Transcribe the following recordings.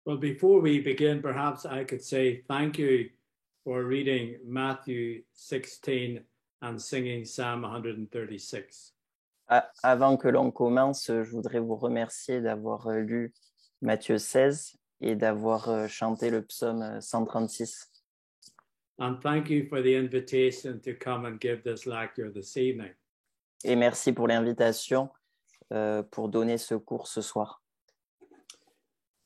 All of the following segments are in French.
Well, before we begin, perhaps I could say thank you for reading Matthew 16 and singing Psalm 136. Avant que l'on commence, je voudrais vous remercier d'avoir lu Matthieu 16 et d'avoir chanté le psaume 136. And thank you for the invitation to come and give this lecture this evening. Et merci pour l'invitation pour donner ce cours ce soir.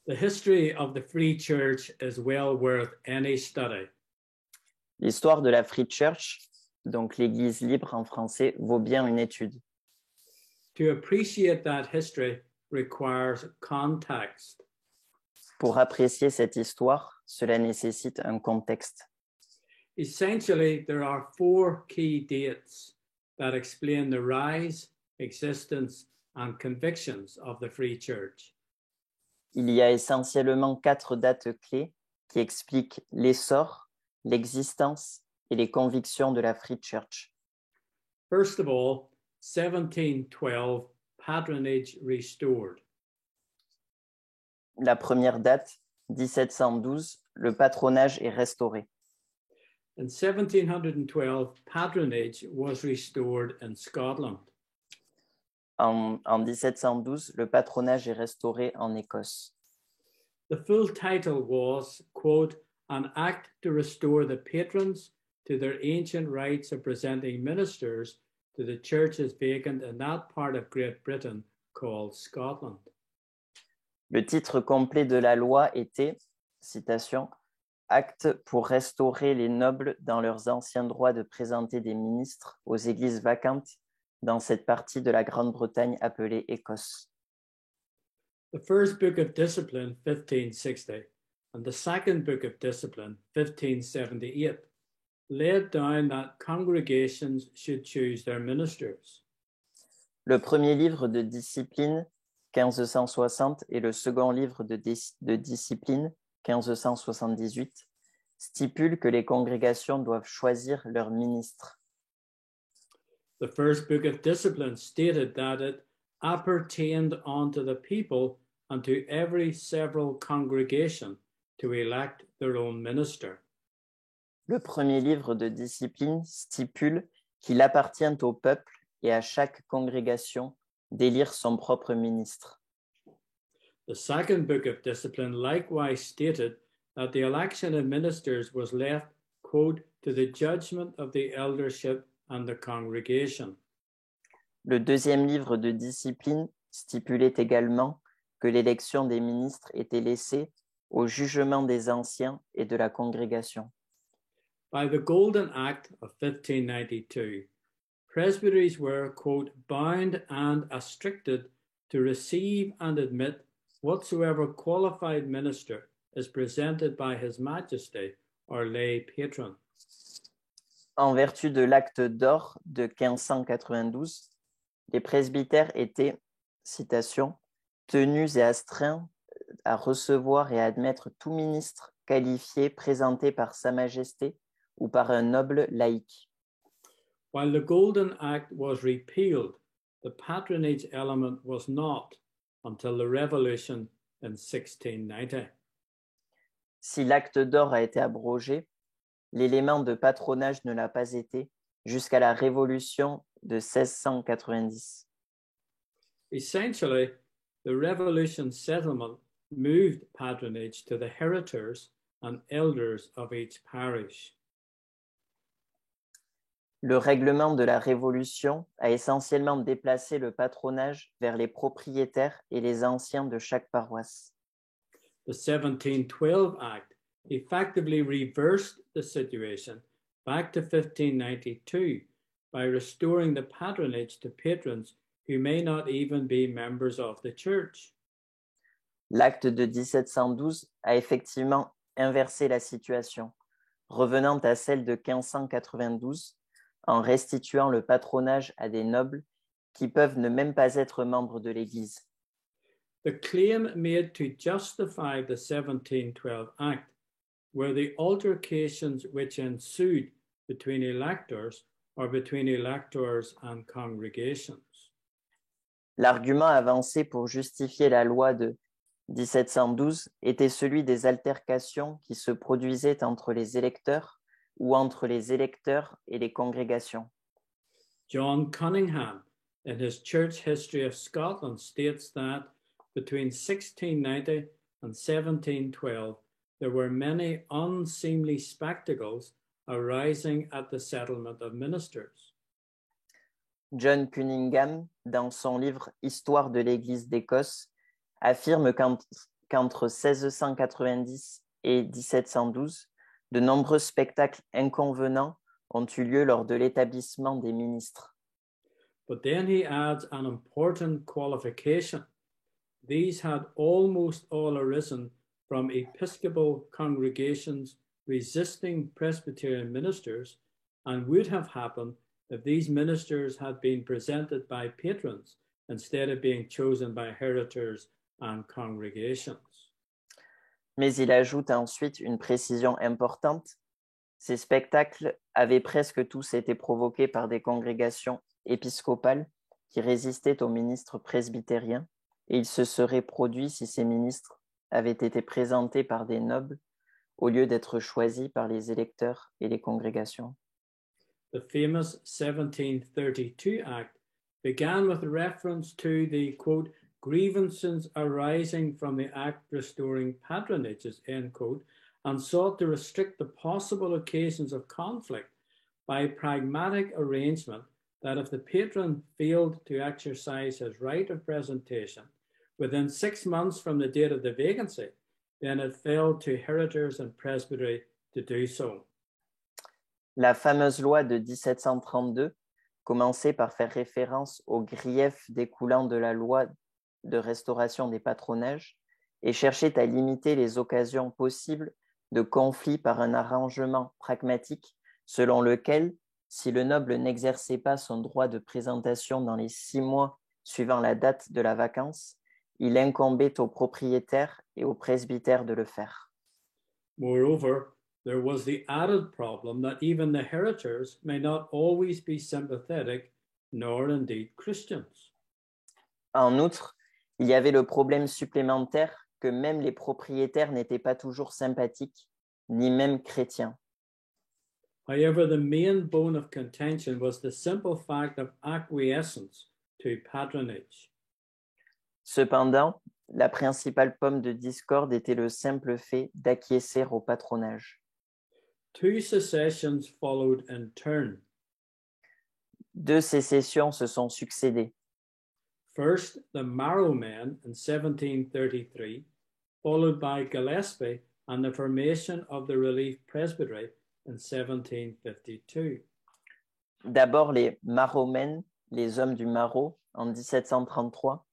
The history of the Free Church is well worth any study. L'histoire de la Free Church, donc l'Église libre en français, vaut bien une étude. To appreciate that history requires context. Pour apprécier cette histoire, cela nécessite un contexte. Essentially, there are four key dates that explain the rise, existence, and convictions of the Free Church. Il y a essentiellement 4 dates clés qui expliquent l'essor, l'existence et les convictions de la Free Church. First of all, 1712, patronage restored. La première date, 1712, le patronage est restauré. In 1712, patronage was restored in Scotland. En 1712, le patronage est restauré en Écosse. The full title was, quote, an act to restore the patrons to their ancient rights of presenting ministers to the churches vacant in that part of Great Britain called Scotland. Le titre complet de la loi était, citation, acte pour restaurer les nobles dans leurs anciens droits de présenter des ministres aux églises vacantes dans cette partie de la Grande-Bretagne appelée Écosse. The first book of discipline, 1560, and the second book of discipline, 1578, laid down that congregations should choose their ministers. Le premier livre de discipline, 1560, et le second livre de discipline, 1578, stipulent que les congrégations doivent choisir leurs ministres. The first book of discipline stated that it appertained unto the people and to every several congregation to elect their own minister. Le premier livre de discipline stipule qu'il appartient au peuple et à chaque congrégation d'élire son propre ministre. The second book of discipline likewise stated that the election of ministers was left, quote, to the judgment of the eldership and the congregation. Le deuxième livre de discipline stipulait également que l'élection des ministres était laissée au jugement des anciens et de la congrégation. By the Golden Act of 1592, presbyteries were, quote, bound and restricted to receive and admit whatsoever qualified minister is presented by His Majesty or lay patron. En vertu de l'acte d'or de 1592, les presbytères étaient, citation, tenus et astreints à recevoir et à admettre tout ministre qualifié présenté par Sa Majesté ou par un noble laïque. While the Golden Act was repealed, the patronage element was not until the Revolution in 1690. Si l'acte d'or a été abrogé, l'élément de patronage ne l'a pas été jusqu'à la Révolution de 1690. Essentially, the Revolution settlement moved patronage to the heritors and elders of each parish. Le règlement de la Révolution a essentiellement déplacé le patronage vers les propriétaires et les anciens de chaque paroisse. The 1712 Act effectively reversed the situation back to 1592 by restoring the patronage to patrons who may not even be members of the church. L'acte de 1712 a effectivement inversé la situation, revenant à celle de 1592 en restituant le patronage à des nobles qui peuvent ne même pas être membres de l'Église. The claim made to justify the 1712 Act were the altercations which ensued between electors or between electors and congregations. L'argument avancé pour justifier la loi de 1712 était celui des altercations qui se produisaient entre les électeurs ou entre les électeurs et les congrégations. John Cunningham, in his Church History of Scotland, states that between 1690 and 1712, there were many unseemly spectacles arising at the settlement of ministers. John Cunningham, dans son livre Histoire de l'Église d'Écosse, affirme qu'entre 1690 et 1712, de nombreux spectacles inconvenants ont eu lieu lors de l'établissement des ministres. But then he adds an important qualification. These had almost all arisen from Episcopal congregations resisting Presbyterian ministers and would have happened if these ministers had been presented by patrons instead of being chosen by heritors and congregations. Mais il ajoute ensuite une précision importante. Ces spectacles avaient presque tous été provoqués par des congrégations épiscopales qui résistaient aux ministres presbytériens, et ils se seraient produits si ces ministres avaient été présentés par des nobles au lieu d'être choisis par les électeurs et les congrégations. The famous 1732 Act began with reference to the, quote, grievances arising from the Act restoring patronages, end quote, and sought to restrict the possible occasions of conflict by pragmatic arrangement that if the patron failed to exercise his right of presentation within 6 months from the date of the vacancy, then it fell to heritors and presbytery to do so. La fameuse loi de 1732 commençait par faire référence aux griefs découlant de la loi de restauration des patronages et cherchait à limiter les occasions possibles de conflit par un arrangement pragmatique selon lequel, si le noble n'exerçait pas son droit de présentation dans les 6 mois suivant la date de la vacance, il incombait au propriétaire et au presbytère de le faire. Moreover, there was the added problem that even the heritors may not always be sympathetic, nor indeed Christians. En outre, il y avait le problème supplémentaire que même les propriétaires n'étaient pas toujours sympathiques, ni même chrétiens. However, the main bone of contention was the simple fact of acquiescence to patronage. Cependant, la principale pomme de discorde était le simple fait d'acquiescer au patronage. 2 secessions followed in turn. 2 sécessions se sont succédées. First, the Marrow Men in 1733, followed by Gillespie and the formation of the Relief Presbytery in 1752. D'abord les Marrowmen, les hommes du Marrow, en 1733,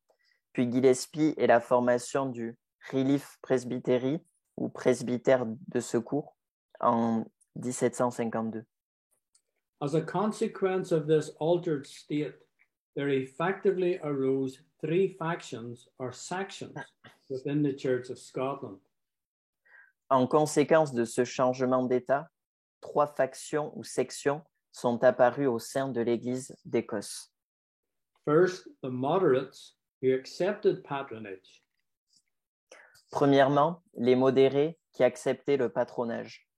puis Gillespie et la formation du Relief Presbytery, ou presbytère de secours, en 1752. As a consequence of this altered state, there effectively arose 3 factions or sections within the Church of Scotland. En conséquence de ce changement d'état, 3 factions ou sections sont apparues au sein de l'Église d'Écosse. First, the moderates who accepted patronage. Premièrement, les modérés qui acceptaient le patronage.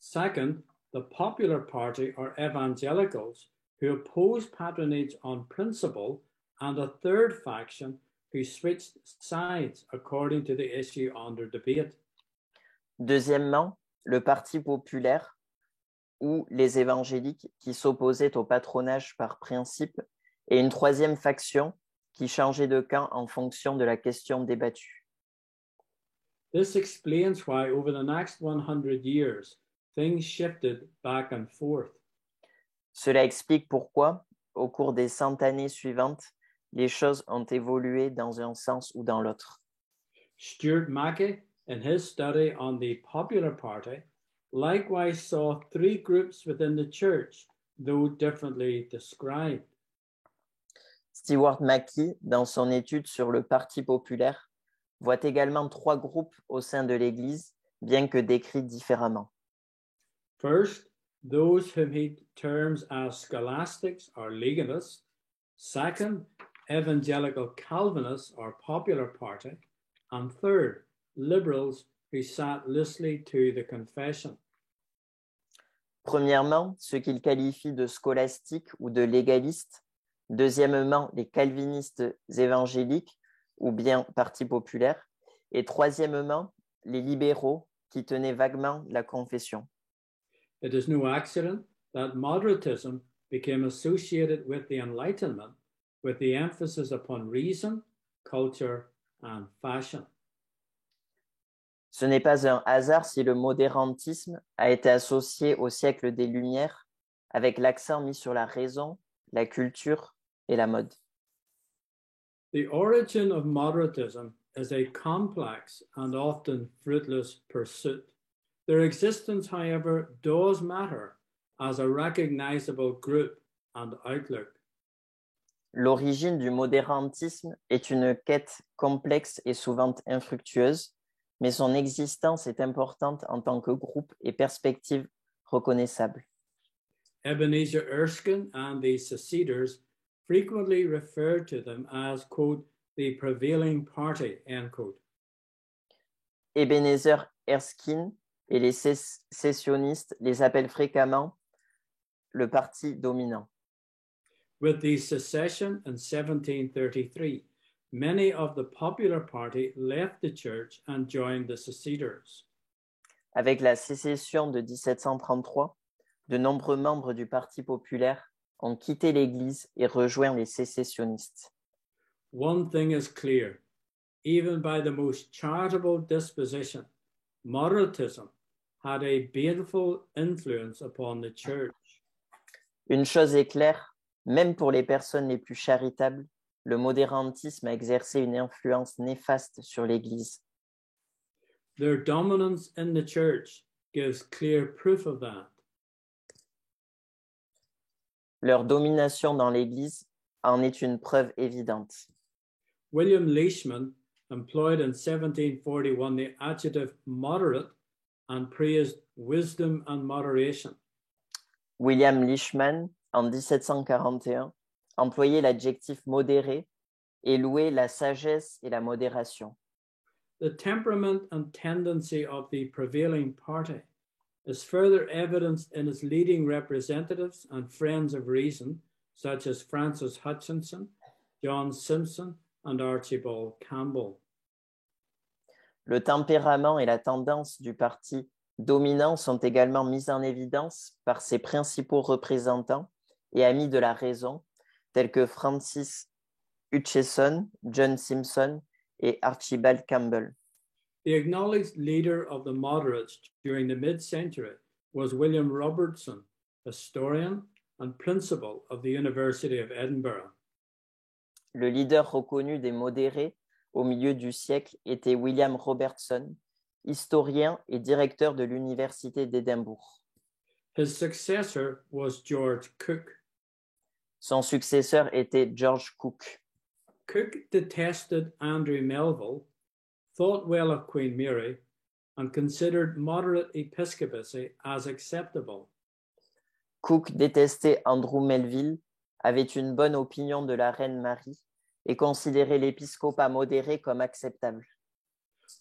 Second, the popular party or evangelicals who opposed patronage on principle, and a third faction who switched sides according to the issue under debate. Deuxièmement, le parti populaire ou les évangéliques qui s'opposaient au patronage par principe, et une troisième faction qui changeait de camp en fonction de la question débattue. This explains why over the next 100 years, things shifted back and forth. Cela explique pourquoi, au cours des 100 années suivantes, les choses ont évolué dans un sens ou dans l'autre. Stuart Mackey, in his study on the Popular Party, likewise saw 3 groups within the church, though differently described. Stewart Mackey, dans son étude sur le Parti populaire, voit également 3 groupes au sein de l'Église, bien que décrits différemment. First, those whom he terms as scholastics or legalists. Second, evangelical Calvinists or Popular Party. and third, liberals who sat loosely to the confession. Premièrement, ceux qu'il qualifie de scolastiques ou de légalistes. Deuxièmement, les calvinistes évangéliques ou bien Parti populaire. Et troisièmement, les libéraux qui tenaient vaguement la confession. It is no accident that moderatism became associated with the Enlightenment, with the emphasis upon reason, culture, and fashion. Ce n'est pas un hasard si le modérantisme a été associé au siècle des Lumières, avec l'accent mis sur la raison, la culture et la mode. The origin of moderatism is a complex and often fruitless pursuit. Their existence, however, does matter as a recognizable group and outlook. L'origine du modérantisme est une quête complexe et souvent infructueuse, mais son existence est importante en tant que groupe et perspective reconnaissable. Ebenezer Erskine and the Seceders frequently referred to them as, quote, the prevailing party, end quote. Ebenezer Erskine et les sécessionnistes les appellent fréquemment le parti dominant. With the secession in 1733, many of the popular party left the church and joined the seceders. Avec la sécession de 1733, de nombreux membres du Parti populaire ont quitté l'Église et rejoint les sécessionnistes. One thing is clear, even by the most charitable disposition, moderatism had a baneful influence upon the church. Une chose est claire, même pour les personnes les plus charitables, le modérantisme a exercé une influence néfaste sur l'Église. Their dominance in the church gives clear proof of that. Leur domination dans l'Église en est une preuve évidente. William Leishman employed in 1741 the adjective moderate and praised wisdom and moderation. William Leishman, en 1741, employait l'adjectif modéré et louait la sagesse et la modération. The temperament and tendency of the prevailing party is further evidenced in its leading representatives and friends of reason, such as Francis Hutchinson, John Simpson, and Archibald Campbell. Le tempérament et la tendance du parti dominant sont également mis en évidence par ses principaux représentants et amis de la raison, tels que Francis Hutcheson, John Simpson et Archibald Campbell. The acknowledged leader of the moderates during the mid-century was William Robertson, historian and principal of the University of Edinburgh. Le leader reconnu des modérés au milieu du siècle était William Robertson, historien et directeur de l'Université d'Édimbourg. His successor was George Cook. Son successeur était George Cook. Cook detested Andrew Melville, thought well of Queen Mary, and considered moderate episcopacy as acceptable. Cook détestait Andrew Melville, avait une bonne opinion de la reine Marie et considérait l'épiscopat modéré comme acceptable.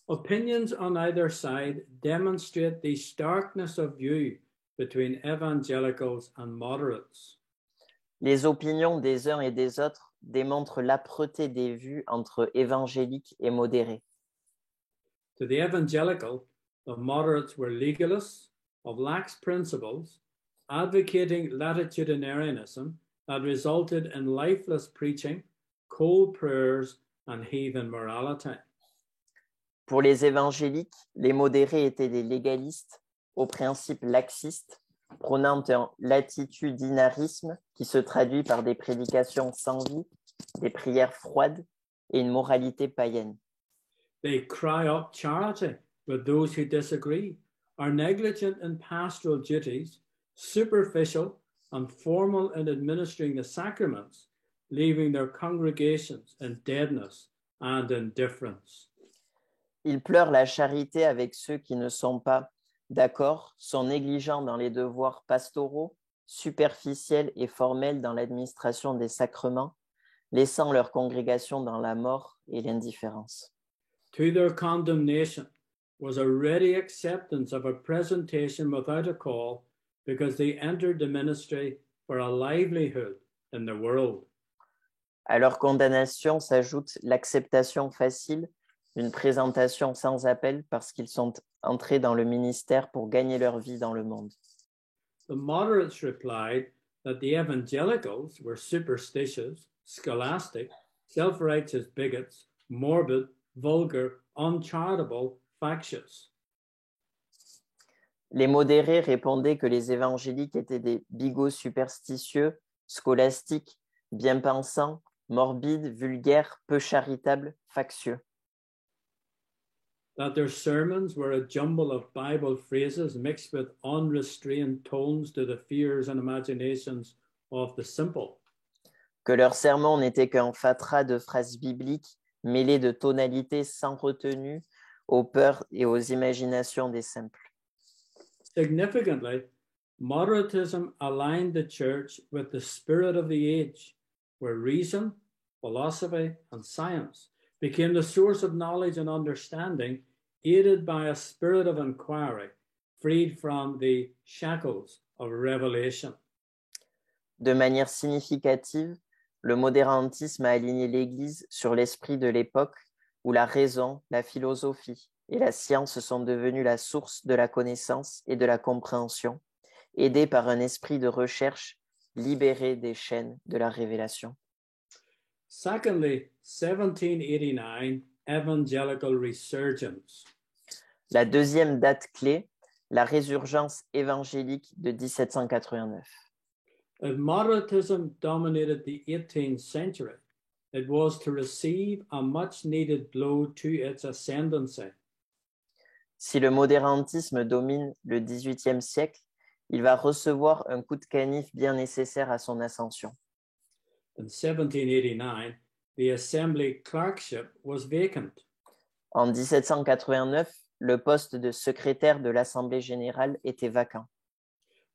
Opinions on either side demonstrate the starkness of view between evangelicals and moderates. Les opinions des uns et des autres démontrent l'âpreté des vues entre évangéliques et modérés. To the evangelical, the moderates were legalists of lax principles, advocating latitudinarianism that resulted in lifeless preaching, cold prayers, and heathen morality. Pour les évangéliques, les modérés étaient des légalistes aux principes laxistes, prônant un latitudinarisme qui se traduit par des prédications sans vie, des prières froides et une moralité païenne. They cry up charity with those who disagree, are negligent in pastoral duties, superficial and formal in administering the sacraments, leaving their congregations in deadness and indifference. Ils pleurent la charité avec ceux qui ne sont pas d'accord, sont négligents dans les devoirs pastoraux, superficiels et formels dans l'administration des sacrements, laissant leur congrégation dans la mort et l'indifférence. to their condemnation was a ready acceptance of a presentation without a call because they entered the ministry for a livelihood in the world. À leur condamnation s'ajoute l'acceptation facile d'une présentation sans appel parce qu'ils sont entrés dans le ministère pour gagner leur vie dans le monde. The moderates replied that the evangelicals were superstitious, scholastic, self-righteous bigots, morbid, vulgar, uncharitable, factious. Les modérés répondaient que les évangéliques étaient des bigots superstitieux, scolastiques, bien-pensants, morbides, vulgaires, peu charitables, factieux. That their sermons were a jumble of Bible phrases mixed with unrestrained tones to the fears and imaginations of the simple. Que leur sermon n'était qu'un fatras de phrases bibliques mêlées de tonalités sans retenue aux peurs et aux imaginations des simples. Significantly, moderatism aligned the church with the spirit of the age, where reason, philosophy, and science became the source of knowledge and understanding, aided by a spirit of inquiry, freed from the shackles of revelation. De manière significative, le modérantisme a aligné l'Église sur l'esprit de l'époque où la raison, la philosophie et la science sont devenues la source de la connaissance et de la compréhension, aidés par un esprit de recherche libéré des chaînes de la révélation. Secondly, 1789, evangelical resurgence. La deuxième date clé, la résurgence évangélique de 1789. As moderatism dominated the 18th century, it was to receive a much-needed blow to its ascendancy. Si le modérantisme domine le XVIIIe siècle, il va recevoir un coup de canif bien nécessaire à son ascension. In 1789, the assembly clerkship was vacant. En 1789, le poste de secrétaire de l'Assemblée générale était vacant.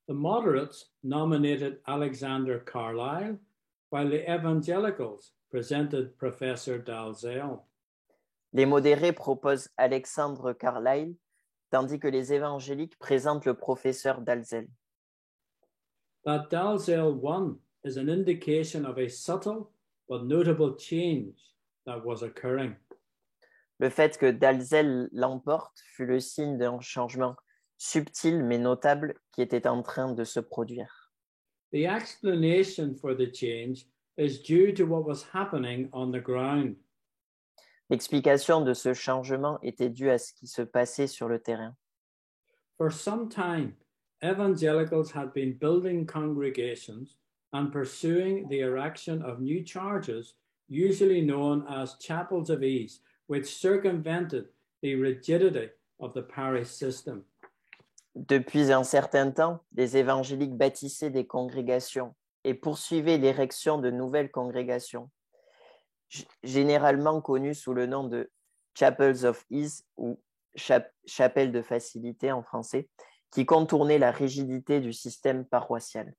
The moderates nominated Alexander Carlyle, while the evangelicals presented Professor Dalzell. Les modérés proposent Alexandre Carlyle, tandis que les évangéliques présentent le professeur Dalzell. That Dalzell won is an indication of a subtle but notable change that was occurring. Le fait que Dalzell l'emporte fut le signe d'un changement subtil mais notable qui était en train de se produire. The explanation for the change is due to what was happening on the ground. L'explication de ce changement était due à ce qui se passait sur le terrain. For some time, evangelicals had been building congregations and pursuing the erection of new charges, usually known as chapels of ease, which circumvented the rigidity of the parish system. Depuis un certain temps, les évangéliques bâtissaient des congrégations et poursuivaient l'érection de nouvelles congrégations, généralement connues sous le nom de Chapels of Ease ou chapelles de facilité en français, qui contournaient la rigidité du système paroissial.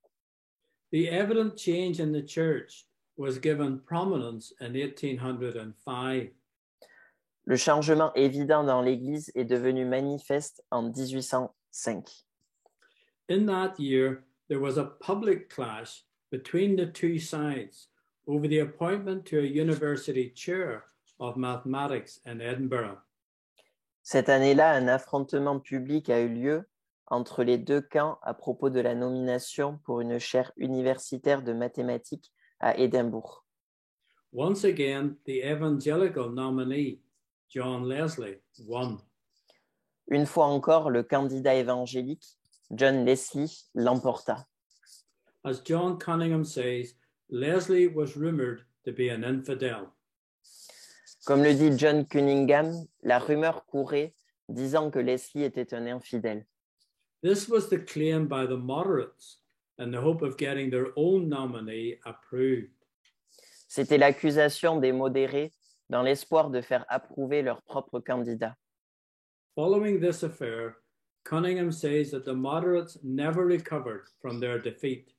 The evident change in the church was given prominence in 1805. Le changement évident dans l'Église est devenu manifeste en 1805. In that year, there was a public clash between the two sides over the appointment to a university chair of mathematics in Edinburgh. Cette année-là, un affrontement public a eu lieu entre les deux camps à propos de la nomination pour une chaire universitaire de mathématiques à Édimbourg. Once again, the evangelical nominee, John Leslie, won. Une fois encore, le candidat évangélique, John Leslie, l'emporta. As John Cunningham says, Leslie was rumored to be an infidel. Comme le dit John Cunningham, la rumeur courait disant que Leslie était un infidèle. This was the claim by the moderates in the hope of getting their own nominee approved. C'était l'accusation des modérés dans l'espoir de faire approuver leur propre candidat. Following this affair, Cunningham says that the moderates never recovered from their defeat.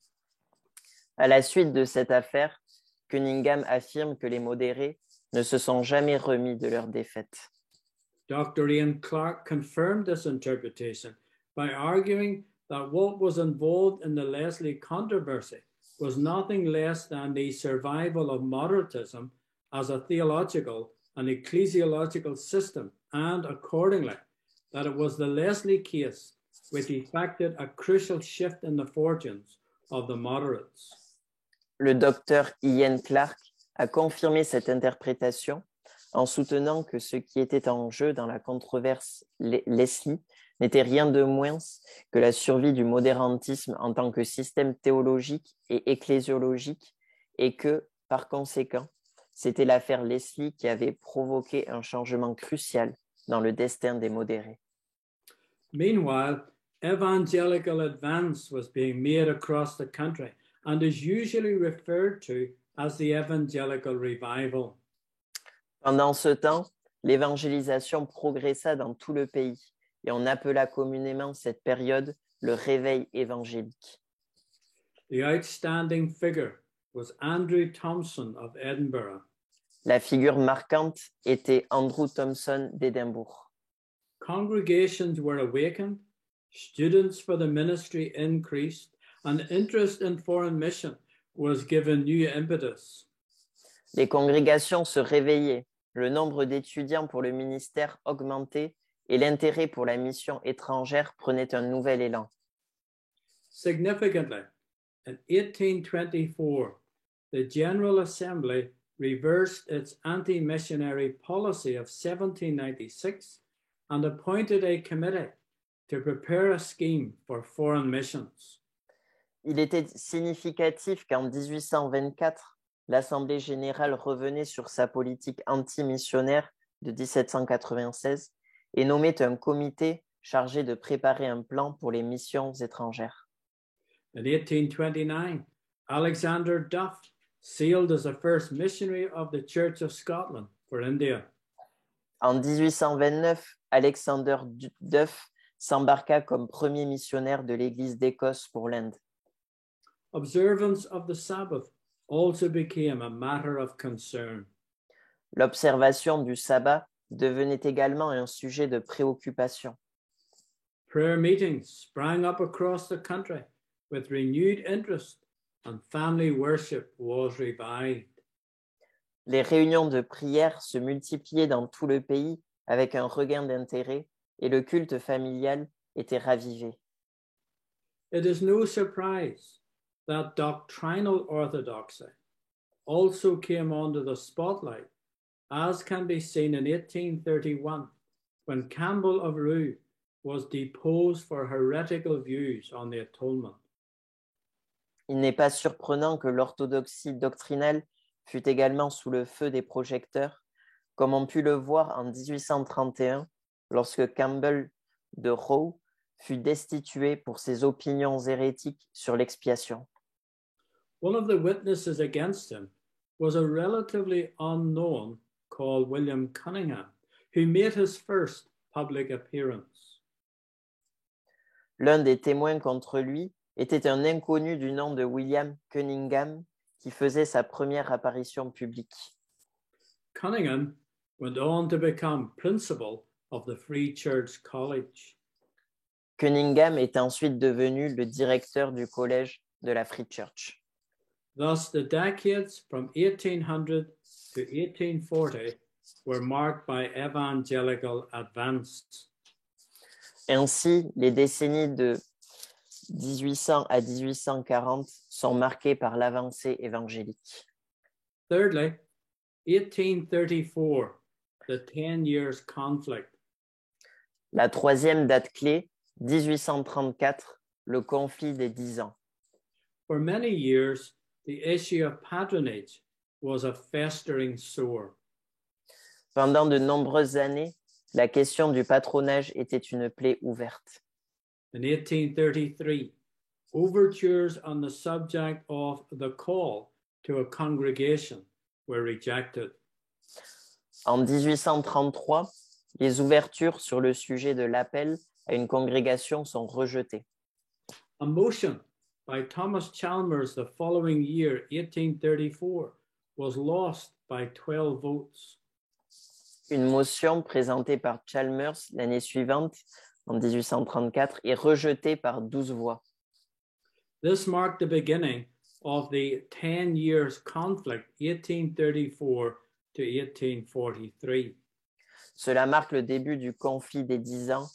À la suite de cette affaire, Cunningham affirme que les modérés ne se sont jamais remis de leur défaite. Dr. Ian Clark confirmed this interpretation by arguing that what was involved in the Leslie controversy was nothing less than the survival of moderatism as a theological and ecclesiological system, and accordingly, that it was the Leslie case which effected a crucial shift in the fortunes of the moderates. Le docteur Ian Clark a confirmé cette interprétation en soutenant que ce qui était en jeu dans la controverse Leslie n'était rien de moins que la survie du modérantisme en tant que système théologique et ecclésiologique, et que, par conséquent, c'était l'affaire Leslie qui avait provoqué un changement crucial dans le destin des modérés. Meanwhile, evangelical advance was being made across the country and is usually referred to as the evangelical revival. Pendant ce temps, l'évangélisation progressa dans tout le pays et on appela communément cette période le réveil évangélique. The outstanding figure was Andrew Thompson of Edinburgh. La figure marquante était Andrew Thompson d'Édimbourg. Congregations were awakened, students for the ministry increased, and interest in foreign mission was given new impetus. Les congrégations se réveillaient, le nombre d'étudiants pour le ministère augmentait et l'intérêt pour la mission étrangère prenait un nouvel élan. Significantly, in 1824, the General Assembly reversed its anti-missionary policy of 1796 and appointed a committee to prepare a scheme for foreign missions. Il était significatif qu'en 1824, l'Assemblée générale revenait sur sa politique anti-missionnaire de 1796 et nommait un comité chargé de préparer un plan pour les missions étrangères. In 1829, Alexander Duff sailed as the first missionary of the Church of Scotland for India. En 1829, Alexander Duff s'embarqua comme premier missionnaire de l'Église d'Écosse pour l'Inde. Observance of the Sabbath also became a matter of concern. L'observation du sabbat devenait également un sujet de préoccupation. Prayer meetings sprang up across the country with renewed interest, and family worship was revived. Les réunions de prière se multipliaient dans tout le pays avec un regain d'intérêt et le culte familial était ravivé. It is no surprise that doctrinal orthodoxy also came under the spotlight, as can be seen in 1831, when Campbell of Rue was deposed for heretical views on the atonement. Il n'est pas surprenant que l'orthodoxie doctrinale fût également sous le feu des projecteurs, comme on put le voir en 1831, lorsque Campbell de Rowe fut destitué pour ses opinions hérétiques sur l'expiation. One of the witnesses against him was a relatively unknown called William Cunningham, who made his first public appearance. L'un des témoins contre lui était un inconnu du nom de William Cunningham qui faisait sa première apparition publique. Cunningham went on to become principal of the Free Church College. Cunningham est ensuite devenu le directeur du collège de la Free Church. Thus, the decades from 1800 to 1840 were marked by evangelical advance. Ainsi, les décennies de 1800 à 1840 sont marquées par l'avancée évangélique. Thirdly, 1834, the 10 years conflict. La troisième date clé, 1834, le conflit des 10 ans. For many years, the issue of patronage was a festering sore. Pendant de nombreuses années, la question du patronage était une plaie ouverte. In 1833, overtures on the subject of the call to a congregation were rejected. En 1833, les ouvertures sur le sujet de l'appel à une congrégation sont rejetées. A motion by Thomas Chalmers the following year, 1834, was lost by 12 votes. Une motion présentée par Chalmers l'année suivante, en 1834, est rejetée par 12 voix. This marked the beginning of the 10 years conflict, 1834 to 1843. Cela marque le début du conflit des 10 ans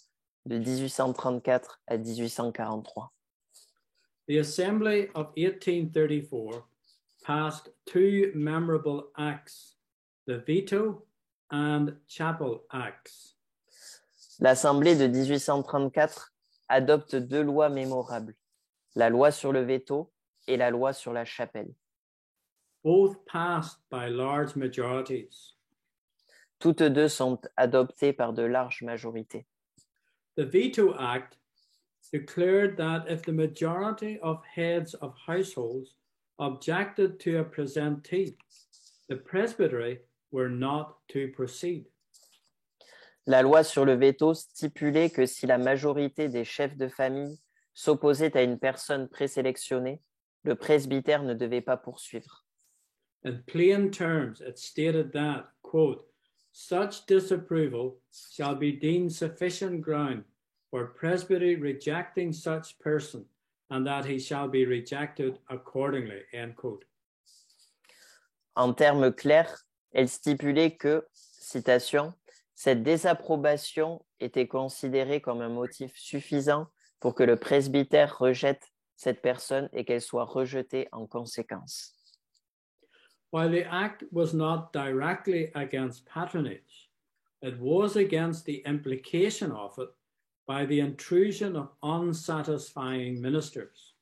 de 1834 à 1843. The Assembly of 1834 passed two memorable acts, the Veto and Chapel Acts. L'Assemblée de 1834 adopte deux lois mémorables, la loi sur le veto et la loi sur la chapelle. Both passed by large majorities. Toutes deux sont adoptées par de larges majorités. The Veto Act declared that if the majority of heads of households objected to a presentee, the presbytery were not to proceed. La loi sur le veto stipulait que si la majorité des chefs de famille s'opposait à une personne présélectionnée, le presbytère ne devait pas poursuivre. In plain terms, it stated that, quote, such disapproval shall be deemed sufficient ground for presbytery rejecting such person, and that he shall be rejected accordingly, end quote. En termes clairs, elle stipulait que, citation, cette désapprobation était considérée comme un motif suffisant pour que le presbytère rejette cette personne et qu'elle soit rejetée en conséquence. While the act was not directly against patronage, it was against the implication of it by the intrusion of unsatisfying ministers.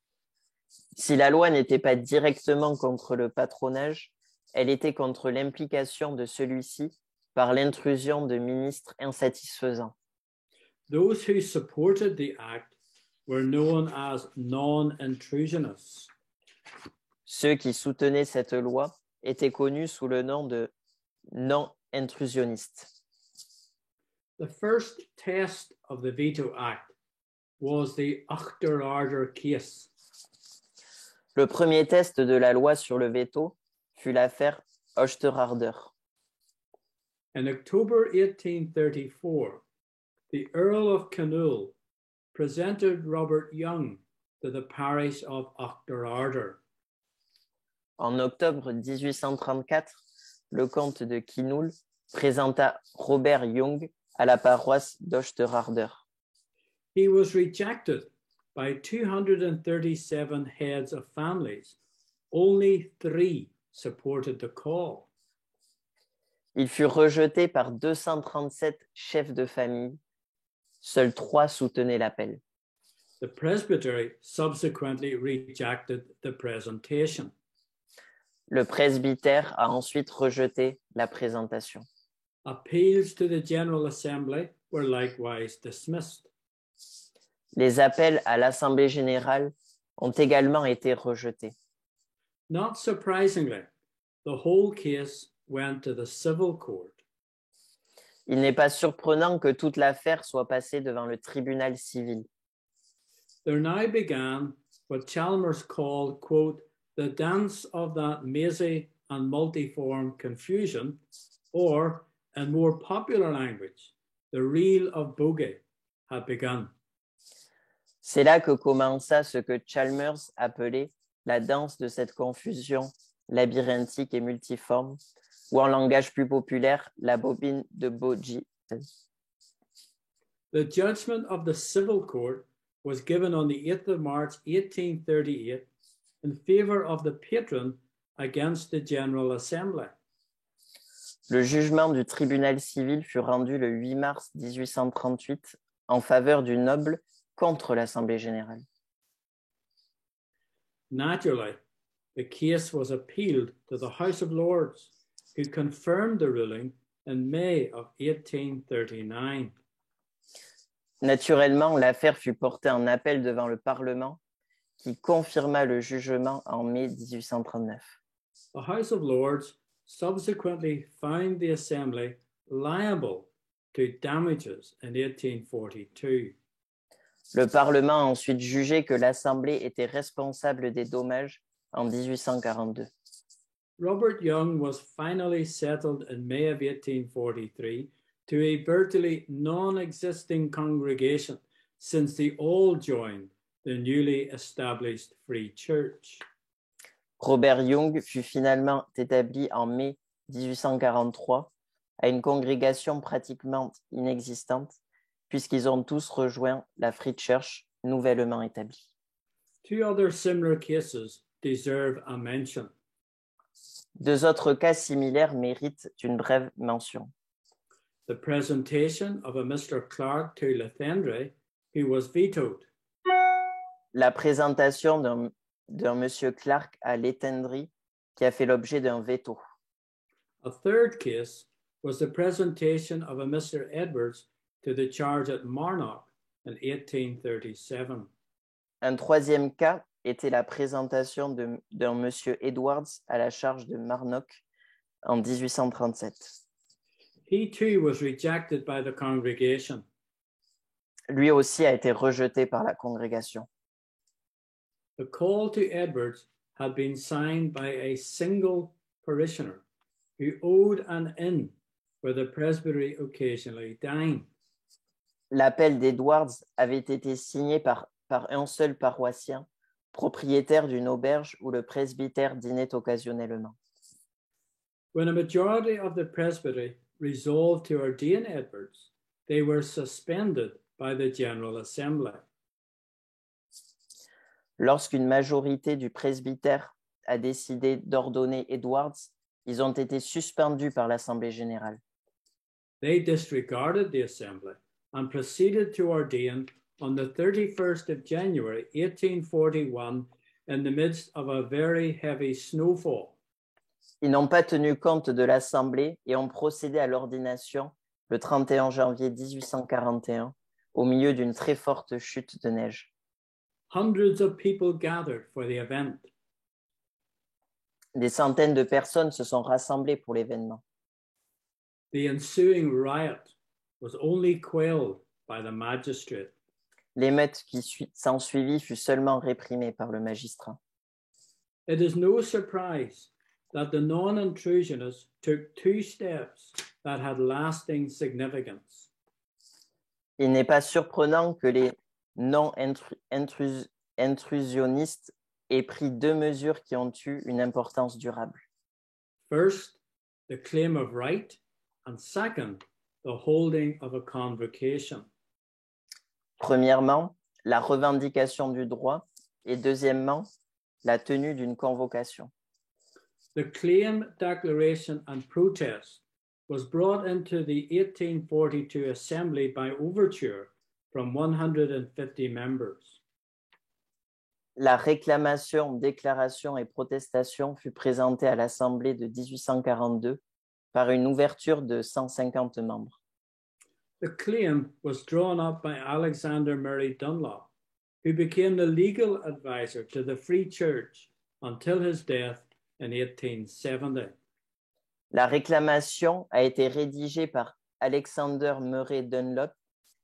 Si la loi n'était pas directement contre le patronage, elle était contre l'implication de celui-ci par l'intrusion de ministres insatisfaisants. Those who supported the act were known as non-intrusionists. Ceux qui soutenaient cette loi étaient connus sous le nom de non-intrusionnistes. The first test of the Veto Act was the Achterarder case. Le premier test de la loi sur le veto fut l'affaire Osterharder. In October 1834, the Earl of Kinnoul presented Robert Young to the parish of Achterarder. En octobre 1834, le comte de Kinnoul présenta Robert Young à la paroisse d'Osterharder. He was rejected by 237 heads of families. Only 3 supported the call. Il fut rejeté par 237 chefs de famille. Seuls 3 soutenaient l'appel. The presbytery subsequently rejected the presentation. Le presbytère a ensuite rejeté la présentation. Appeals to the General Assembly were likewise dismissed. Les appels à l'Assemblée générale ont également été rejetés. Not surprisingly, the whole case went to the civil court. Il n'est pas surprenant que toute l'affaire soit passée devant le tribunal civil. There now began what Chalmers called, quote, the dance of that mazy and multiform confusion, or, in more popular language, the reel of bogey had begun. C'est là que commença ce que Chalmers appelait la danse de cette confusion labyrinthique et multiforme, ou en langage plus populaire, la bobine de Bogey. The judgment of the civil court was given on the 8th of March 1838 in favor of the patron against the General Assembly. Le jugement du tribunal civil fut rendu le 8 mars 1838 en faveur du noble contre l'Assemblée générale. Naturally, the case was appealed to the House of Lords, who confirmed the ruling in May of 1839. Naturellement, l'affaire fut portée en appel devant le Parlement, qui confirma le jugement en mai 1839. The House of Lords subsequently found the Assembly liable to damages in 1842. Le Parlement a ensuite jugé que l'Assemblée était responsable des dommages en 1842. Robert Young was finally settled in May of 1843 to a virtually non-existing congregation since they all joined the newly established Free Church. Robert Young fut finalement établi en mai 1843 à une congrégation pratiquement inexistante, puisqu'ils ont tous rejoint la Free Church nouvellement établie. Two other similar cases deserve a mention. Deux autres cas similaires méritent une brève mention. The presentation of a Mr. Clark to Lethendre, who was vetoed. La présentation d'un monsieur Clark à l'Étendrie qui a fait l'objet d'un veto. A third case was the presentation of a Mr. Edwards to the charge at Marnock in 1837. Un troisième cas était la présentation d'un monsieur Edwards à la charge de Marnock en 1837. He too was rejected by the congregation. Lui aussi a été rejeté par la congrégation. The call to Edwards had been signed by a single parishioner who owed an inn where the presbytery occasionally dined. L'appel d'Edwards avait été signé par un seul paroissien, propriétaire d'une auberge où le presbytère dînait occasionnellement. When a majority of the presbytery resolved to ordain Edwards, they were suspended by the General Assembly. Lorsqu'une majorité du presbytère a décidé d'ordonner Edwards, ils ont été suspendus par l'Assemblée générale. They disregarded the assembly and proceeded to ordain on the 31st of January 1841 in the midst of a very heavy snowfall. Ils n'ont pas tenu compte de l'Assemblée et ont procédé à l'ordination le 31 janvier 1841 au milieu d'une très forte chute de neige. Hundreds of people gathered for the event. Des centaines de personnes se sont rassemblées pour l'événement. The ensuing riot was only quelled by the magistrate. L'émeute qui s'ensuivit fut seulement réprimée par le magistrat. It is no surprise that the non-intrusionists took two steps that had lasting significance. Il n'est pas surprenant que les non-intrusionnistes aient pris deux mesures qui ont eu une importance durable. First, the claim of right, and second, the holding of a convocation. Premièrement, la revendication du droit et deuxièmement, la tenue d'une convocation. The claim, declaration, and protest was brought into the 1842 Assembly by overture from 150 members. La réclamation, déclaration et protestation fut présentée à l'Assemblée de 1842 par une ouverture de 150 membres. The claim was drawn up by Alexander Murray Dunlop, who became the legal advisor to the Free Church until his death in 1870. La réclamation a été rédigée par Alexander Murray Dunlop,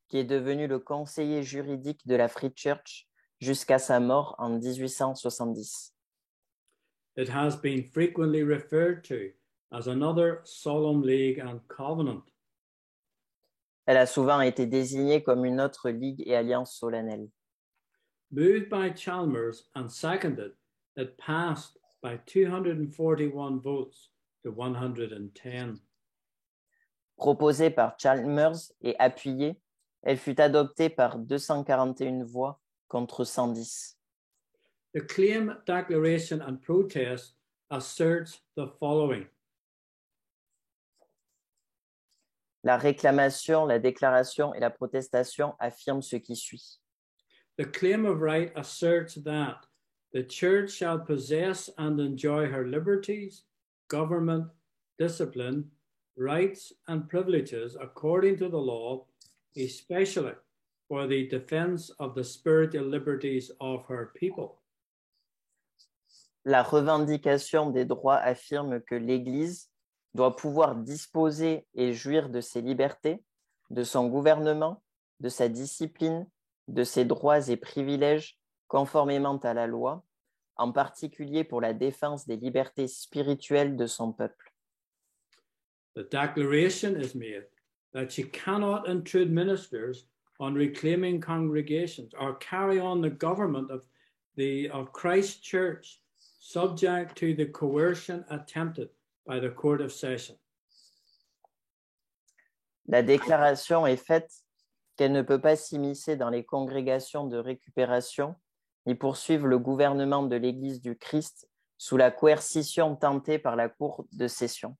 qui est devenu le conseiller juridique de la Free Church jusqu'à sa mort en 1870. It has been frequently referred to as another solemn league and covenant. Elle a souvent été désignée comme une autre ligue et alliance solennelle. Moved by Chalmers and seconded, it passed by 241 votes to 110. Proposée par Chalmers et appuyée, elle fut adoptée par 241 voix contre 110. The claim, declaration, and protest asserts the following. La réclamation, la déclaration et la protestation affirment ce qui suit. The claim of right asserts that the church shall possess and enjoy her liberties, government, discipline, rights, and privileges according to the law, especially for the defense of the spiritual liberties of her people. La revendication des droits affirme que l'Église doit pouvoir disposer et jouir de ses libertés, de son gouvernement, de sa discipline, de ses droits et privilèges conformément à la loi, en particulier pour la défense des libertés spirituelles de son peuple. The declaration is made that she cannot intrude ministers on reclaiming congregations or carry on the government of Christ's church subject to the coercion attempted by the Court of Session. La déclaration est faite qu'elle ne peut pas s'immiscer dans les congrégations de récupération ni poursuivre le gouvernement de l'Église du Christ sous la coercition tentée par la Cour de session.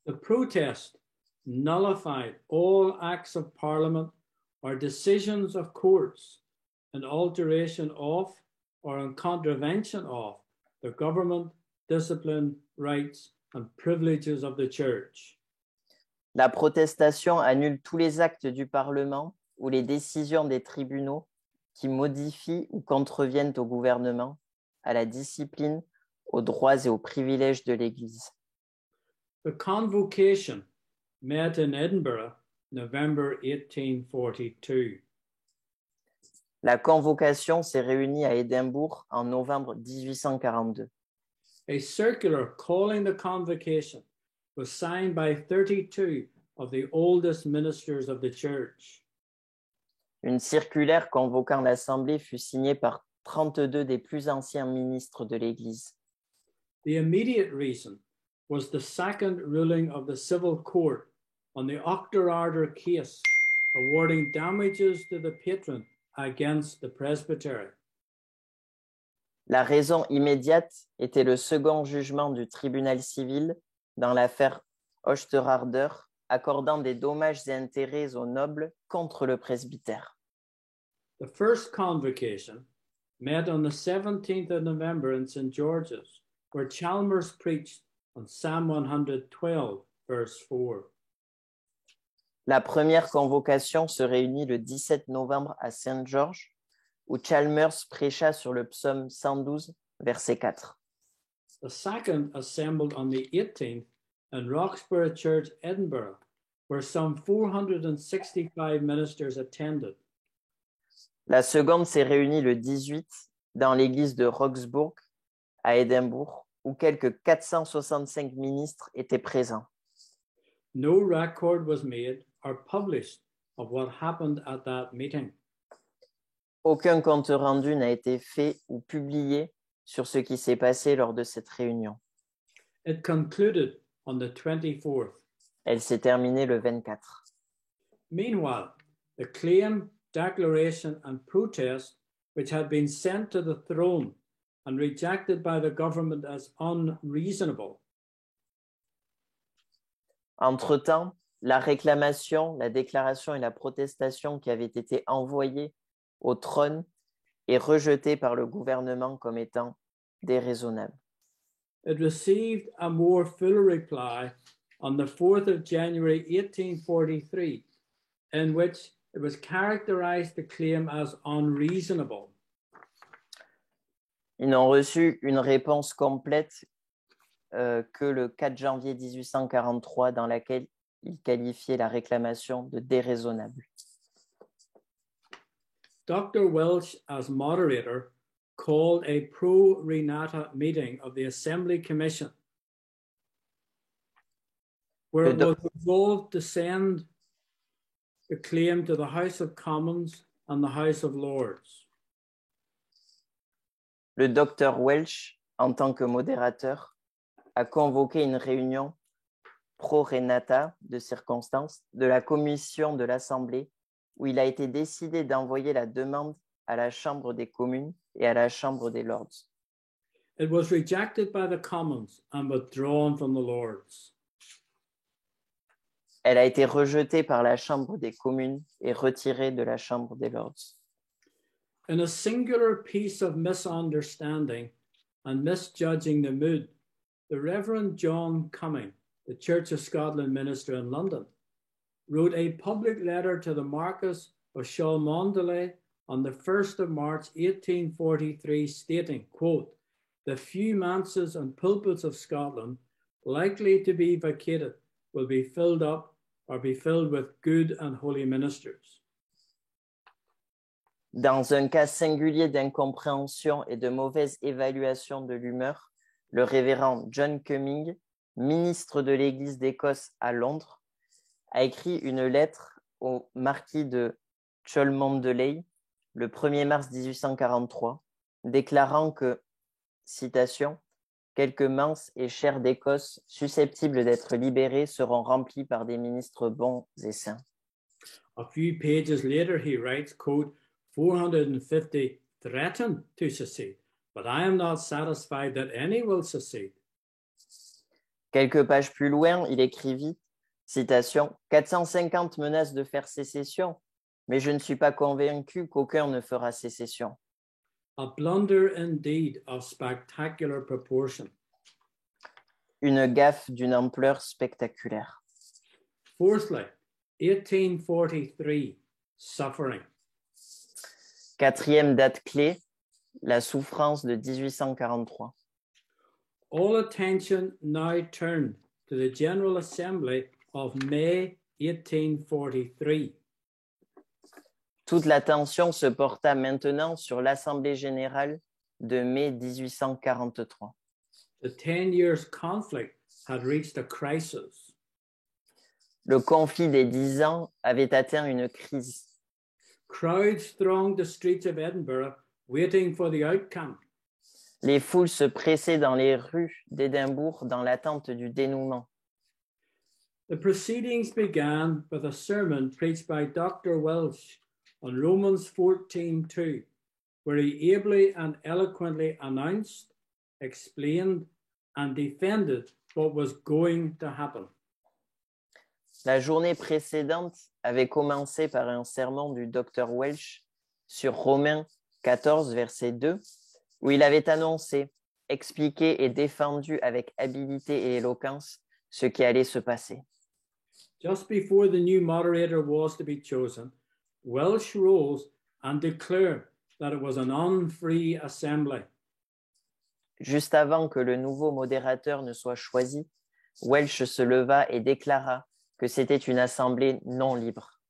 The protest nullified all acts of Parliament or decisions of courts in alteration of or in contravention of the government, discipline, rights, and privileges of the Church. La protestation annule tous les actes du Parlement ou les décisions des tribunaux qui modifient ou contreviennent au gouvernement, à la discipline, aux droits et aux privilèges de l'Église. The convocation met in Edinburgh, November 1842. La convocation s'est réunie à Édimbourg en novembre 1842. A circular calling the convocation was signed by 32 of the oldest ministers of the church. Une circulaire convoquant l'Assemblée fut signée par 32 des plus anciens ministres de l'Église. The immediate reason was the second ruling of the civil court on the Auchterarder case, awarding damages to the patron against the presbytery. La raison immédiate était le second jugement du tribunal civil dans l'affaire Auchterarder, accordant des dommages et intérêts aux nobles contre le presbytère. The first convocation met on the 17th of November in St. George's, where Chalmers preached on Psalm 112, verse 4. La première convocation se réunit le 17 novembre à Saint-Georges, où Chalmers prêcha sur le psaume 112, verset 4. The second assembled on the 18th in Roxburgh Church, Edinburgh, where some 465 ministers attended. La seconde s'est réunie le 18 dans l'église de Roxburgh, à Édimbourg, où quelques 465 ministres étaient présents. No record was made or published of what happened at that meeting. Aucun compte rendu n'a été fait ou publié sur ce qui s'est passé lors de cette réunion. It concluded on the 24th. Elle s'est terminée le 24. Meanwhile, the claim, declaration, and protest, which had been sent to the throne and rejected by the government as unreasonable. Entre-temps, la réclamation, la déclaration et la protestation qui avaient été envoyées au trône et rejetées par le gouvernement comme étant déraisonnables. It received a more full reply on the 4th of January 1843, in which it was characterized the claim as unreasonable. Ils n'ont reçu une réponse complète que le 4 janvier 1843, dans laquelle ils qualifiaient la réclamation de déraisonnable. Dr. Welsh, as moderator, called a pro-Renata meeting of the Assembly Commission, where it was resolved to send the claim to the House of Commons and the House of Lords. Le docteur Welsh, en tant que modérateur, a convoqué une réunion pro-Renata de circonstance de la commission de l'Assemblée où il a été décidé d'envoyer la demande à la Chambre des communes et à la Chambre des Lords. It was rejected by the Commons and withdrawn from the Lords. Elle a été rejetée par la Chambre des communes et retirée de la Chambre des Lords. In a singular piece of misunderstanding and misjudging the mood, the Reverend John Cumming, the Church of Scotland minister in London, wrote a public letter to the Marquess of Cholmondeley on the 1st of March 1843 stating, quote, "The few manses and pulpits of Scotland likely to be vacated will be filled up or be filled with good and holy ministers." Dans un cas singulier d'incompréhension et de mauvaise évaluation de l'humeur, le révérend John Cumming, ministre de l'Église d'Écosse à Londres, a écrit une lettre au marquis de Cholmondeley le 1er mars 1843, déclarant que, citation, « quelques manses et chairs d'Écosse susceptibles d'être libérées seront remplies par des ministres bons et saints. » A few pages later, he writes, quote, 450 threaten to secede, but I am not satisfied that any will secede. Quelques pages plus loin, il écrivit, citation, « 450 menacent de faire sécession, mais je ne suis pas convaincu qu'aucun ne fera sécession. » A blunder indeed of spectacular proportion. Une gaffe d'une ampleur spectaculaire. Fourthly, 1843, suffering. Quatrième date clé, la souffrance de 1843. All attention now turned to the General Assembly of May 1843. Toute l'attention se porta maintenant sur l'Assemblée générale de mai 1843. The 10 years conflict had reached a crisis. Le conflit des 10 ans avait atteint une crise. Crowds thronged the streets of Edinburgh, waiting for the outcome. Les foules se pressaient dans les rues d'Édimbourg dans l'attente du dénouement. The proceedings began with a sermon preached by Dr. Welsh on Romans 14:2, where he ably and eloquently announced, explained, and defended what was going to happen. La journée précédente avait commencé par un sermon du Dr. Welsh sur Romains 14, verset 2, où il avait annoncé, expliqué et défendu avec habileté et éloquence ce qui allait se passer. Just before the new moderator was to be chosen, Welsh rose and declared that it was an unfree assembly. Juste avant que le nouveau modérateur ne soit choisi, Welsh se leva et déclara que c'était une assemblée non libre.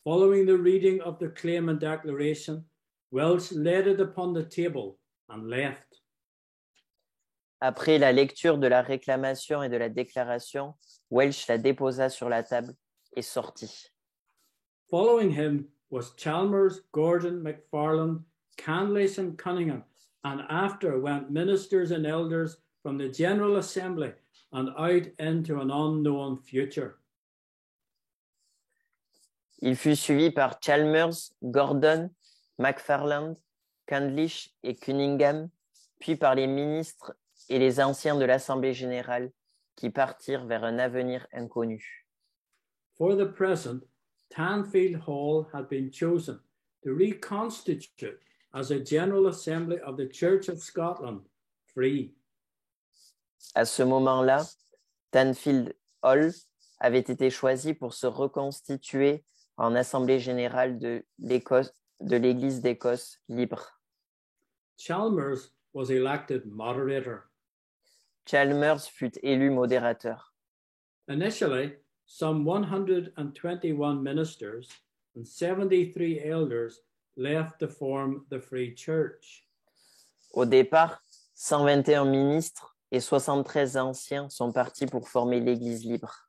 Following the reading of the claim and declaration, Welsh laid it upon the table and left. Après la lecture de la réclamation et de la déclaration, Welsh la déposa sur la table et sortit. Following him was Chalmers, Gordon, McFarland, Canlish, and Cunningham, and after went ministers and elders from the General Assembly and out into an unknown future. Il fut suivi par Chalmers, Gordon, McFarland, Candlish et Cunningham, puis par les ministres et les anciens de l'Assemblée générale qui partirent vers un avenir inconnu. For the present, Tanfield Hall had been chosen to reconstitute as a General Assembly of the Church of Scotland, free. À ce moment-là, Tanfield Hall avait été choisi pour se reconstituer en Assemblée générale de l'Église d'Écosse libre. Chalmers was elected moderator. Chalmers fut élu modérateur. Initially, some 121 ministers and 73 elders left to form the Free Church. Au départ, 121 ministres et 73 anciens sont partis pour former l'Église libre.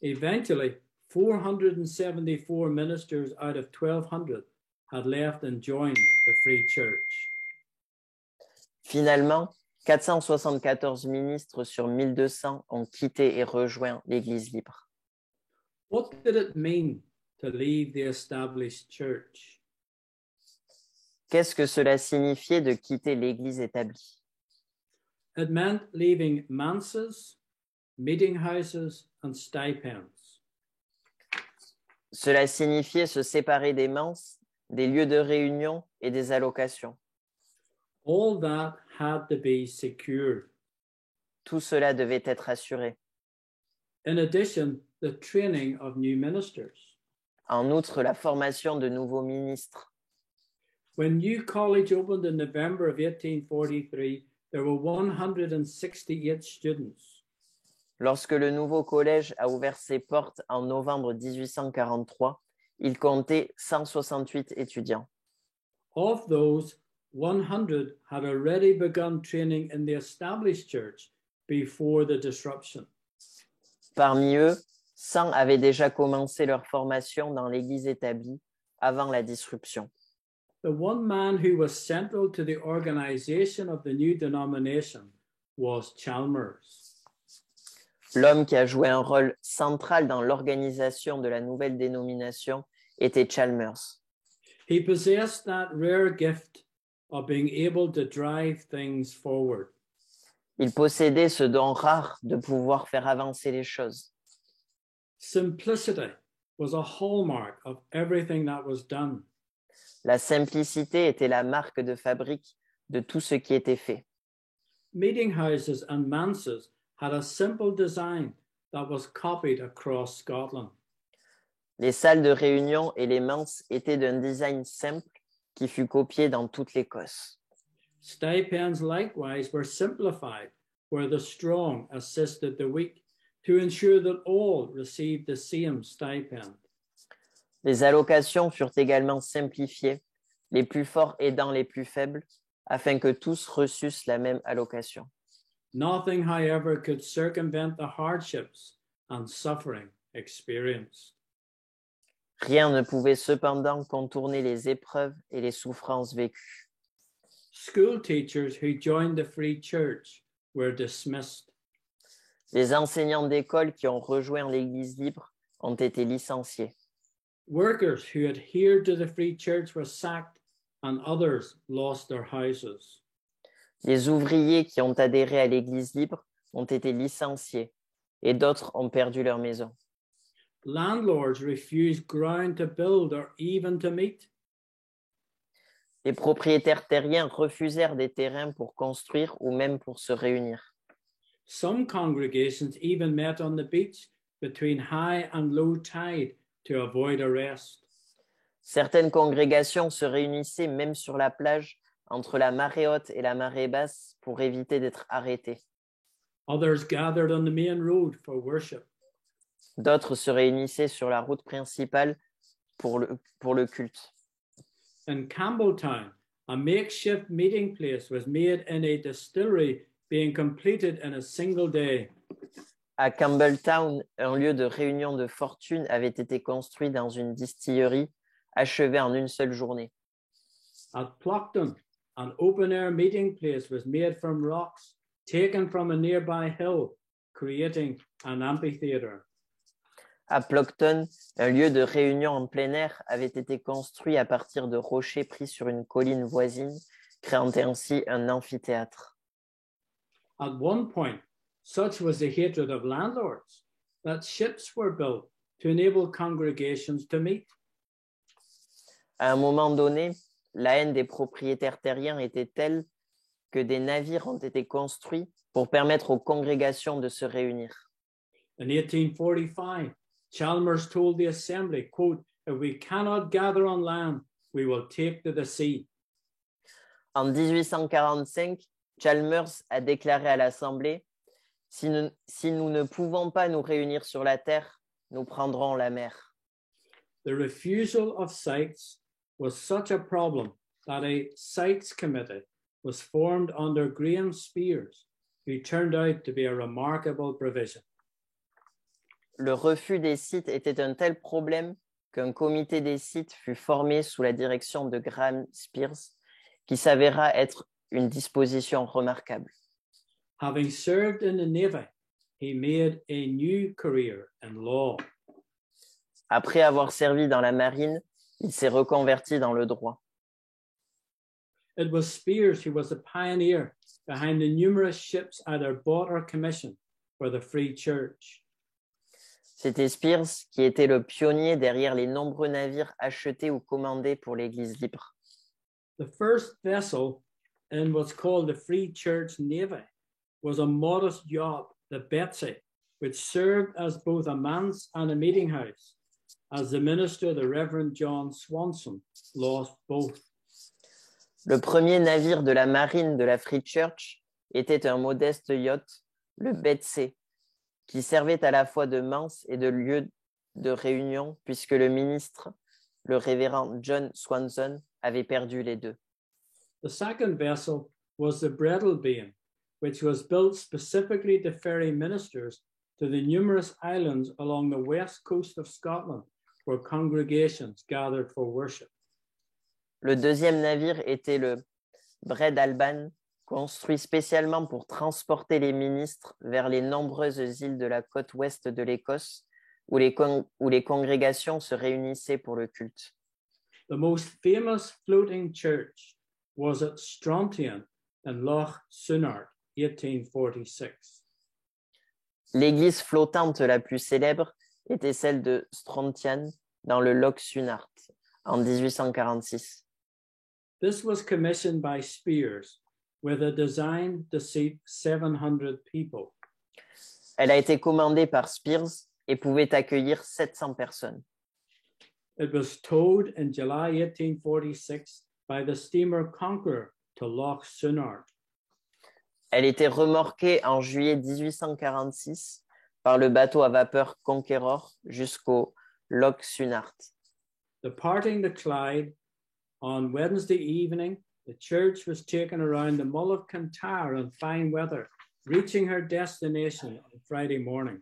Eventually, 474 ministers out of 1,200 had left and joined the Free Church. Finalement, 474 ministres sur 1200 ont quitté et rejoint l'Église libre. What did it mean to leave the established church? Qu'est-ce que cela signifiait de quitter l'Église établie? It meant leaving manses, meeting houses, and stipends. Cela signifiait se séparer des manses, des lieux de réunion et des allocations. All that had to be secured. Tout cela devait être assuré. In addition, the training of new ministers. En outre, la formation de nouveaux ministres. When New College opened in November of 1843, there were 168 students. Lorsque le nouveau collège a ouvert ses portes en novembre 1843, il comptait 168 étudiants. Of those, 100 had already begun training in the established church before the disruption. Parmi eux, 100 avaient déjà commencé leur formation dans l'Église établie avant la disruption. The one man who was central to the organization of the new denomination was Chalmers. L'homme qui a joué un rôle central dans l'organisation de la nouvelle dénomination était Chalmers. He possessed that rare gift of being able to drive things forward. Il possédait ce don rare de pouvoir faire avancer les choses. Simplicity was a hallmark of everything that was done. La simplicité était la marque de fabrique de tout ce qui était fait. Meeting houses and manses had a simple design that was copied across Scotland. Les salles de réunion et les manses étaient d'un design simple qui fut copié dans toute l'Écosse. Stipends likewise were simplified, where the strong assisted the weak, to ensure that all received the same stipend. Les allocations furent également simplifiées, les plus forts aidant les plus faibles, afin que tous reçussent la même allocation. Nothing, however, could circumvent the hardships and suffering experienced. Rien ne pouvait cependant contourner les épreuves et les souffrances vécues. School teachers who joined the Free Church were dismissed. Les enseignants d'école qui ont rejoint l'Église libre ont été licenciés. Workers who adhered to the Free Church were sacked, and others lost their houses. Les ouvriers qui ont adhéré à l'Église libre ont été licenciés et d'autres ont perdu leur maison. Landlords refused ground to build or even to meet. Les propriétaires terriens refusèrent des terrains pour construire ou même pour se réunir. Some congregations even met on the beach between high and low tide to avoid arrest. Certaines congrégations se réunissaient même sur la plage entre la marée haute et la marée basse pour éviter d'être arrêtées. Others gathered on the main road for worship. D'autres se réunissaient sur la route principale pour le culte. In Campbelltown, a makeshift meeting place was made in a distillery, being completed in a single day. À Campbelltown, un lieu de réunion de fortune avait été construit dans une distillerie, achevé en une seule journée. At Ploughton, an open-air meeting place was made from rocks taken from a nearby hill, creating an amphitheater. À Ploughton, un lieu de réunion en plein air avait été construit à partir de rochers pris sur une colline voisine, créant ainsi un amphithéâtre. At one point, such was the hatred of landlords that ships were built to enable congregations to meet. À un moment donné, la haine des propriétaires terriens était telle que des navires ont été construits pour permettre aux congrégations de se réunir. In 1845, Chalmers told the assembly, quote, "If we cannot gather on land, we will take to the sea." En 1845, Chalmers a déclaré à l'Assemblée « Si nous ne pouvons pas nous réunir sur la terre, nous prendrons la mer. » The refusal of Sykes was such a problem that a Sykes committee was formed under Graham Spears, who turned out to be a remarkable provision. Le refus des sites était un tel problème qu'un comité des sites fut formé sous la direction de Graham Spears, qui s'avéra être une disposition remarquable. Having served in the Navy, he made a new career in law. Après avoir servi dans la marine, il s'est reconverti dans le droit. It was Spears who was the pioneer behind the numerous ships either bought or commissioned for the Free Church. C'était Spears qui était le pionnier derrière les nombreux navires achetés ou commandés pour l'Église libre. The first vessel in what's called the Free Church Navy was a modest yacht, the Betsy, which served as both a manse and a meeting house, as the minister, the Reverend John Swanson, lost both. Le premier navire de la marine de la Free Church était un modeste yacht, le Betsy, qui servait à la fois de manse et de lieu de réunion, puisque le ministre, le révérend John Swanson, avait perdu les deux. The second vessel was the Breadalbane, which was built specifically to ferry ministers to the numerous islands along the west coast of Scotland, where congregations gathered for worship. Le deuxième navire était le Breadalbane, construit spécialement pour transporter les ministres vers les nombreuses îles de la côte ouest de l'Écosse, où les congrégations se réunissaient pour le culte. The most famous floating church was at Strontian in Loch Sunart, 1846. L'église flottante la plus célèbre était celle de Strontian dans le Loch Sunart en 1846. This was commissioned by Spears with a design to seat 700 people. Elle a été commandée par Spears et pouvait accueillir 700 personnes. It was towed in July 1846 by the steamer Conqueror to Loch Sunart. Elle était remorquée en juillet 1846 par le bateau à vapeur Conqueror jusqu'au Loch Sunart. Departing the Clyde on Wednesday evening, the church was taken around the Mull of Kintyre in fine weather, reaching her destination on Friday morning.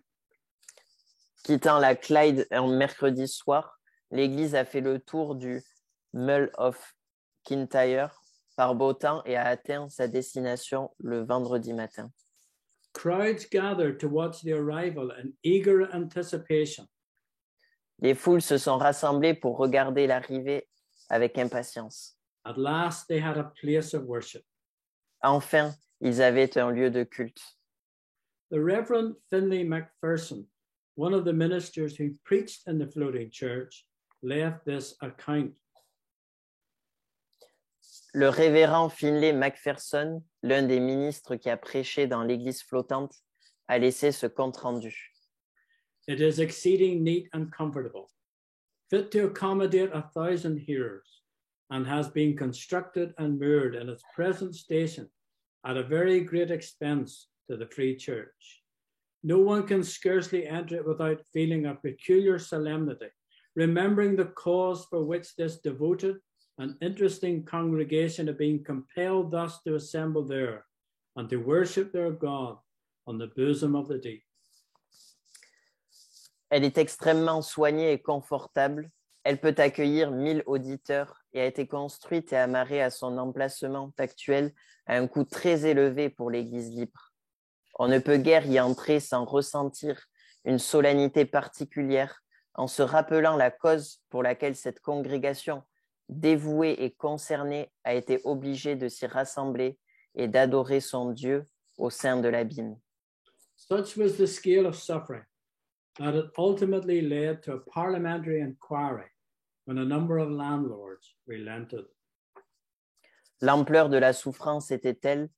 Quittant la Clyde un mercredi soir, l'église a fait le tour du Mull of Kintyre par beau temps et a atteint sa destination le vendredi matin. Crowds gathered to watch the arrival in eager anticipation. Les foules se sont rassemblées pour regarder l'arrivée avec impatience. At last, they had a place of worship. Enfin, ils avaient un lieu de culte. The Reverend Finlay MacPherson, one of the ministers who preached in the floating church, left this account. Le révérend Finlay MacPherson, l'un des ministres qui a prêché dans l'église flottante, a laissé ce compte-rendu. It is exceeding neat and comfortable, fit to accommodate 1,000 hearers, and has been constructed and moored in its present station at a very great expense to the Free Church. No one can scarcely enter it without feeling a peculiar solemnity, remembering the cause for which this devoted and interesting congregation have been compelled thus to assemble there and to worship their God on the bosom of the deep. Elle est extrêmement soignée et confortable. Elle peut accueillir 1000 auditeurs et a été construite et amarrée à son emplacement actuel à un coût très élevé pour l'Église libre. On ne peut guère y entrer sans ressentir une solennité particulière en se rappelant la cause pour laquelle cette congrégation dévouée et concernée a été obligée de s'y rassembler et d'adorer son Dieu au sein de l'abîme. Such was the scale of suffering that it ultimately led to a parliamentary inquiry when a number of landlords relented. L'ampleur de la souffrance était telle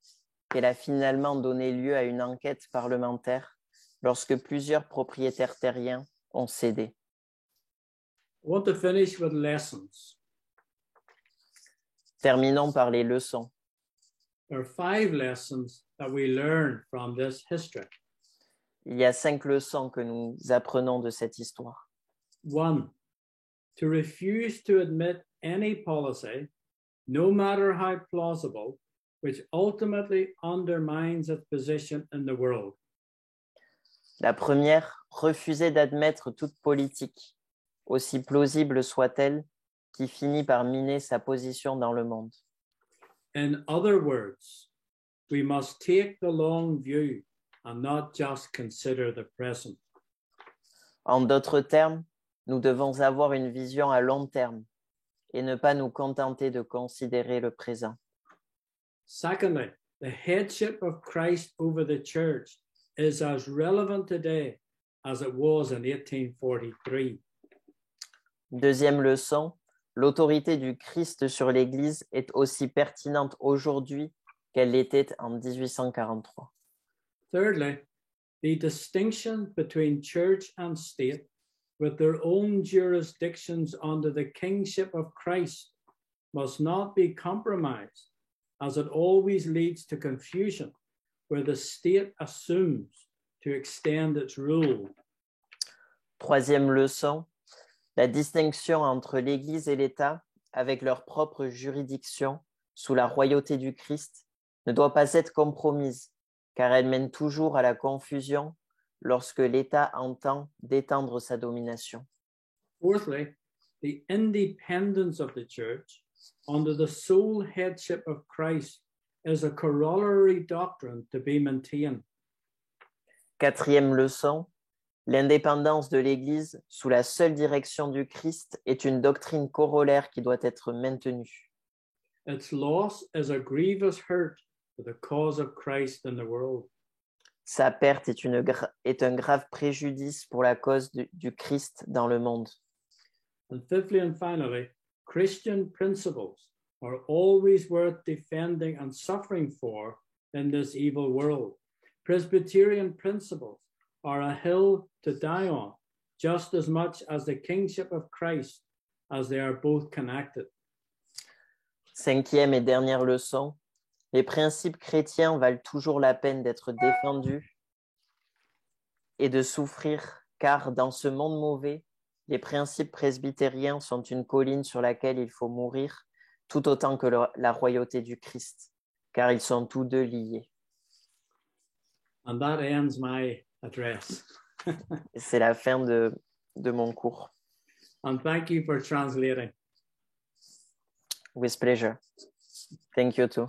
qu'elle a finalement donné lieu à une enquête parlementaire lorsque plusieurs propriétaires terriens ont cédé. I want to finish with lessons. Terminons par les leçons. There are 5 lessons that we learn from this history. Il y a 5 leçons que nous apprenons de cette histoire. 1. To refuse to admit any policy, no matter how plausible, which ultimately undermines its position in the world. La première, refuser d'admettre toute politique, aussi plausible soit-elle, qui finit par miner sa position dans le monde. In other words, we must take the long view and not just consider the present. En d'autres termes, nous devons avoir une vision à long terme et ne pas nous contenter de considérer le présent. Secondly, the headship of Christ over the church is as relevant today as it was in 1843. Deuxième leçon, l'autorité du Christ sur l'Église est aussi pertinente aujourd'hui qu'elle l'était en 1843. Thirdly, the distinction between church and state with their own jurisdictions under the kingship of Christ must not be compromised, as it always leads to confusion where the state assumes to extend its rule. Troisième leçon, la distinction entre l'Église et l'État avec leur propre juridiction sous la royauté du Christ ne doit pas être compromise, car elle mène toujours à la confusion lorsque l'État entend d'étendre sa domination. Fourthly, the independence of the church under the sole headship of Christ is a corollary doctrine to be maintained. Quatrième leçon, l'indépendance de l'Église sous la seule direction du Christ est une doctrine corollaire qui doit être maintenue. Its loss is a grievous hurt to the cause of Christ in the world. Sa perte est un grave préjudice pour la cause du Christ dans le monde. And fifthly and finally, Christian principles are always worth defending and suffering for in this evil world. Presbyterian principles are a hill to die on, just as much as the kingship of Christ, as they are both connected. Cinquième et dernière leçon, les principes chrétiens valent toujours la peine d'être défendus et de souffrir, car dans ce monde mauvais, les principes presbytériens sont une colline sur laquelle il faut mourir, tout autant que la royauté du Christ, car ils sont tous deux liés. And that ends my address. Et c'est la fin de mon cours. And thank you for translating. With pleasure. Thank you too.